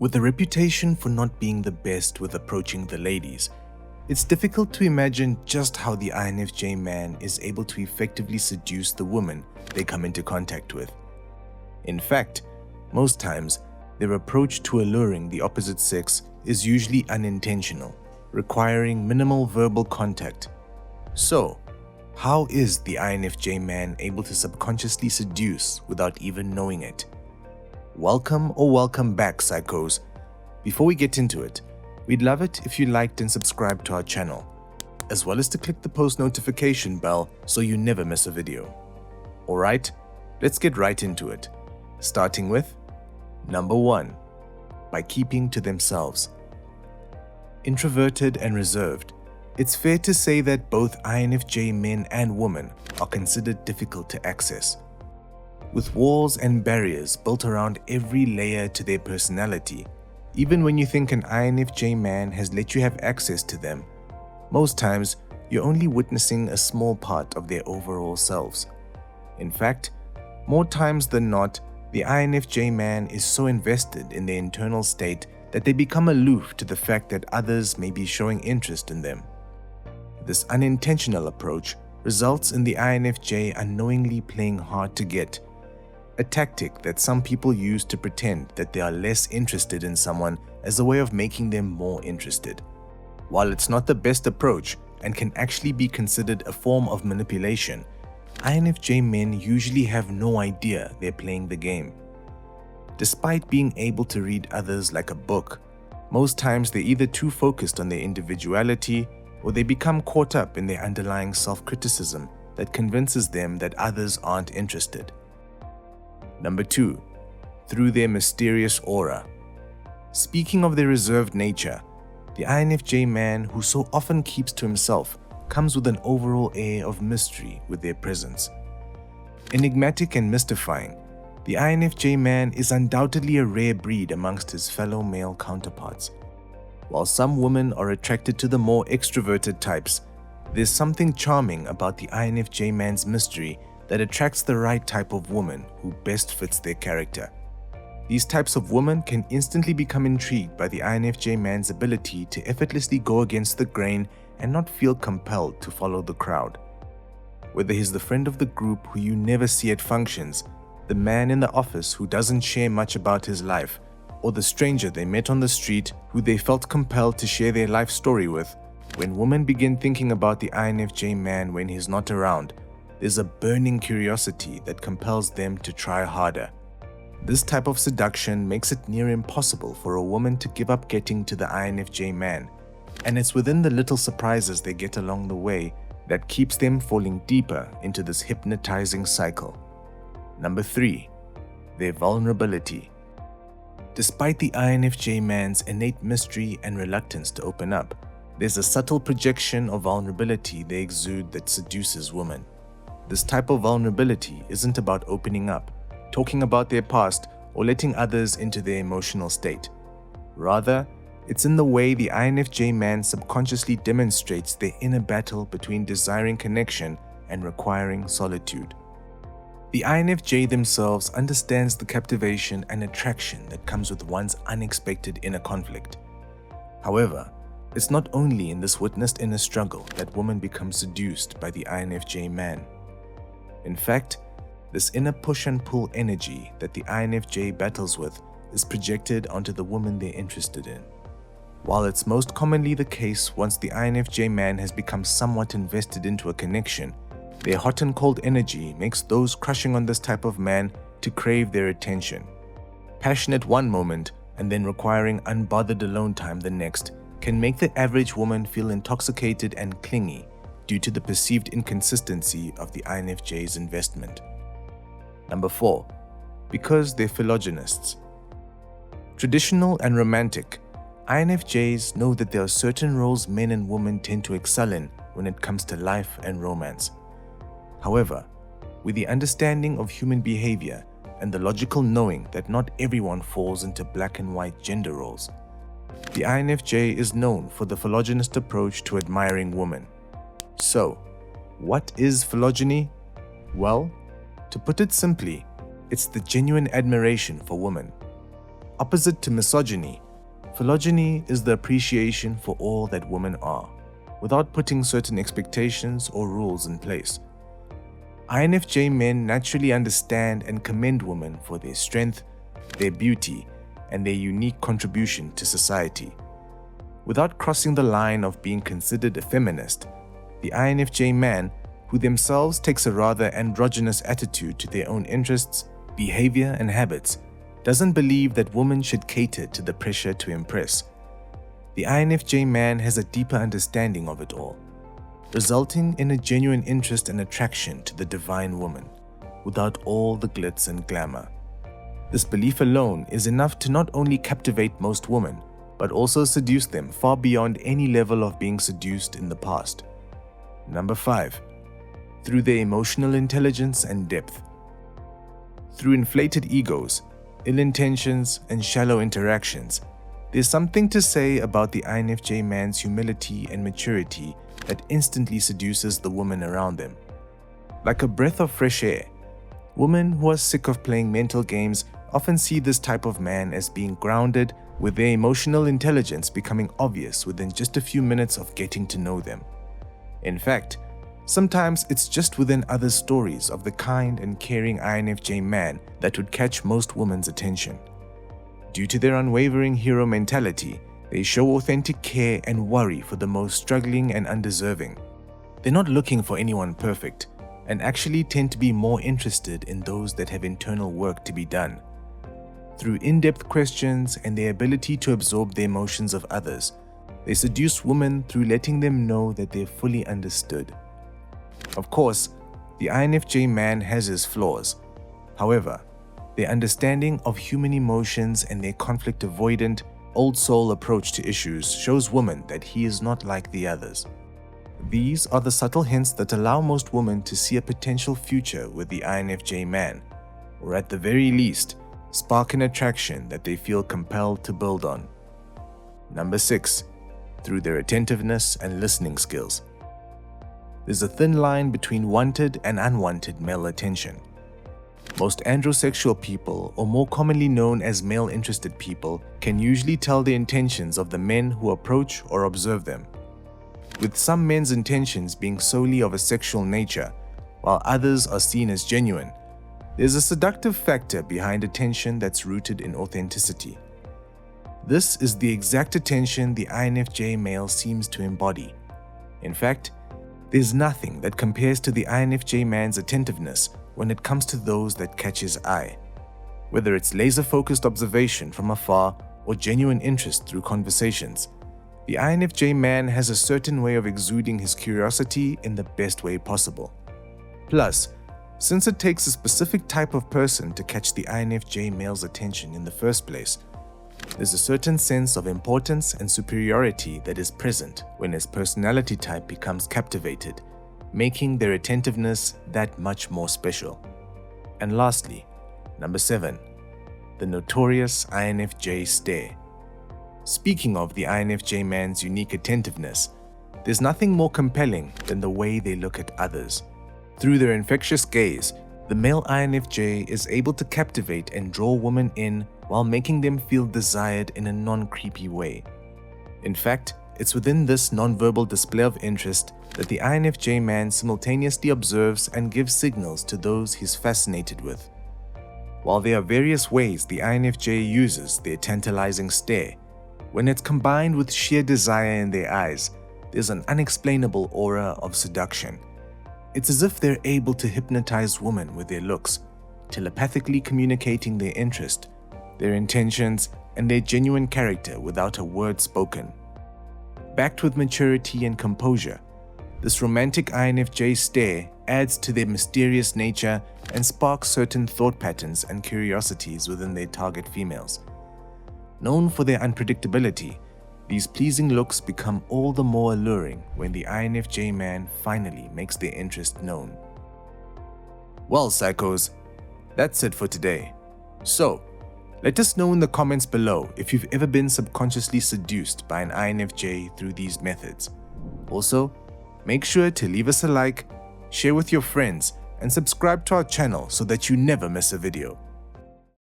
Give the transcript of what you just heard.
With a reputation for not being the best with approaching the ladies, it's difficult to imagine just how the INFJ man is able to effectively seduce the women they come into contact with. In fact, most times, their approach to alluring the opposite sex is usually unintentional, requiring minimal verbal contact. So, how is the INFJ man able to subconsciously seduce without even knowing it? Welcome back, psychos. Before we get into it, we'd love it if you liked and subscribed to our channel, as well as to click the post notification bell so you never miss a video. Alright, let's get right into it, starting with number 1, by keeping to themselves. Introverted and reserved, it's fair to say that both INFJ men and women are considered difficult to access. With walls and barriers built around every layer to their personality, even when you think an INFJ man has let you have access to them, most times you're only witnessing a small part of their overall selves. In fact, more times than not, the INFJ man is so invested in their internal state that they become aloof to the fact that others may be showing interest in them. This unintentional approach results in the INFJ unknowingly playing hard to get, a tactic that some people use to pretend that they are less interested in someone as a way of making them more interested. While it's not the best approach and can actually be considered a form of manipulation, INFJ men usually have no idea they're playing the game. Despite being able to read others like a book, most times they're either too focused on their individuality or they become caught up in their underlying self-criticism that convinces them that others aren't interested. Number 2, through their mysterious aura. Speaking of their reserved nature, the INFJ man, who so often keeps to himself, comes with an overall air of mystery with their presence. Enigmatic and mystifying, the INFJ man is undoubtedly a rare breed amongst his fellow male counterparts. While some women are attracted to the more extroverted types, there's something charming about the INFJ man's mystery that attracts the right type of woman who best fits their character. These types of women can instantly become intrigued by the INFJ man's ability to effortlessly go against the grain and not feel compelled to follow the crowd. Whether he's the friend of the group who you never see at functions, the man in the office who doesn't share much about his life, or the stranger they met on the street who they felt compelled to share their life story with, when women begin thinking about the INFJ man when he's not around, there's a burning curiosity that compels them to try harder. This type of seduction makes it near impossible for a woman to give up getting to the INFJ man, and it's within the little surprises they get along the way that keeps them falling deeper into this hypnotizing cycle. Number 3, their vulnerability. Despite the INFJ man's innate mystery and reluctance to open up, there's a subtle projection of vulnerability they exude that seduces women. This type of vulnerability isn't about opening up, talking about their past, or letting others into their emotional state. Rather, it's in the way the INFJ man subconsciously demonstrates their inner battle between desiring connection and requiring solitude. The INFJ themselves understands the captivation and attraction that comes with one's unexpected inner conflict. However, it's not only in this witnessed inner struggle that women become seduced by the INFJ man. In fact, this inner push and pull energy that the INFJ battles with is projected onto the woman they're interested in. While it's most commonly the case once the INFJ man has become somewhat invested into a connection, their hot and cold energy makes those crushing on this type of man to crave their attention. Passionate one moment and then requiring unbothered alone time the next can make the average woman feel intoxicated and clingy due to the perceived inconsistency of the INFJ's investment. Number 4, because they're philogynists. Traditional and romantic, INFJs know that there are certain roles men and women tend to excel in when it comes to life and romance. However, with the understanding of human behavior and the logical knowing that not everyone falls into black and white gender roles, the INFJ is known for the philogynist approach to admiring women. So, what is philogyny? Well, to put it simply, it's the genuine admiration for women. Opposite to misogyny, philogyny is the appreciation for all that women are, without putting certain expectations or rules in place. INFJ men naturally understand and commend women for their strength, their beauty, and their unique contribution to society. Without crossing the line of being considered a feminist, the INFJ man, who themselves takes a rather androgynous attitude to their own interests, behavior, and habits, doesn't believe that women should cater to the pressure to impress. The INFJ man has a deeper understanding of it all, resulting in a genuine interest and attraction to the divine woman, without all the glitz and glamour. This belief alone is enough to not only captivate most women, but also seduce them far beyond any level of being seduced in the past. Number 5. Through their emotional intelligence and depth. Through inflated egos, ill intentions, and shallow interactions, there's something to say about the INFJ man's humility and maturity that instantly seduces the woman around them. Like a breath of fresh air, women who are sick of playing mental games often see this type of man as being grounded, with their emotional intelligence becoming obvious within just a few minutes of getting to know them. In fact, sometimes it's just within other stories of the kind and caring INFJ man that would catch most women's attention. Due to their unwavering hero mentality, they show authentic care and worry for the most struggling and undeserving. They're not looking for anyone perfect, and actually tend to be more interested in those that have internal work to be done. Through in-depth questions and their ability to absorb the emotions of others, they seduce women through letting them know that they're fully understood. Of course, the INFJ man has his flaws. However, their understanding of human emotions and their conflict-avoidant, old soul approach to issues shows women that he is not like the others. These are the subtle hints that allow most women to see a potential future with the INFJ man, or at the very least, spark an attraction that they feel compelled to build on. Number 6. Through their attentiveness and listening skills. There's a thin line between wanted and unwanted male attention. Most androsexual people, or more commonly known as male-interested people, can usually tell the intentions of the men who approach or observe them. With some men's intentions being solely of a sexual nature, while others are seen as genuine, there's a seductive factor behind attention that's rooted in authenticity. This is the exact attention the INFJ male seems to embody. In fact, there's nothing that compares to the INFJ man's attentiveness when it comes to those that catch his eye. Whether it's laser-focused observation from afar or genuine interest through conversations, the INFJ man has a certain way of exuding his curiosity in the best way possible. Plus, since it takes a specific type of person to catch the INFJ male's attention in the first place, there's a certain sense of importance and superiority that is present when his personality type becomes captivated, making their attentiveness that much more special. And lastly, number 7, the notorious INFJ stare. Speaking of the INFJ man's unique attentiveness, there's nothing more compelling than the way they look at others. Through their infectious gaze, the male INFJ is able to captivate and draw women in while making them feel desired in a non-creepy way. In fact, it's within this non-verbal display of interest that the INFJ man simultaneously observes and gives signals to those he's fascinated with. While there are various ways the INFJ uses their tantalizing stare, when it's combined with sheer desire in their eyes, there's an unexplainable aura of seduction. It's as if they're able to hypnotize women with their looks, telepathically communicating their interest, their intentions, and their genuine character without a word spoken. Backed with maturity and composure, this romantic INFJ stare adds to their mysterious nature and sparks certain thought patterns and curiosities within their target females. Known for their unpredictability, these pleasing looks become all the more alluring when the INFJ man finally makes their interest known. Well, psychos, that's it for today. So, let us know in the comments below if you've ever been subconsciously seduced by an INFJ through these methods. Also, make sure to leave us a like, share with your friends, and subscribe to our channel so that you never miss a video.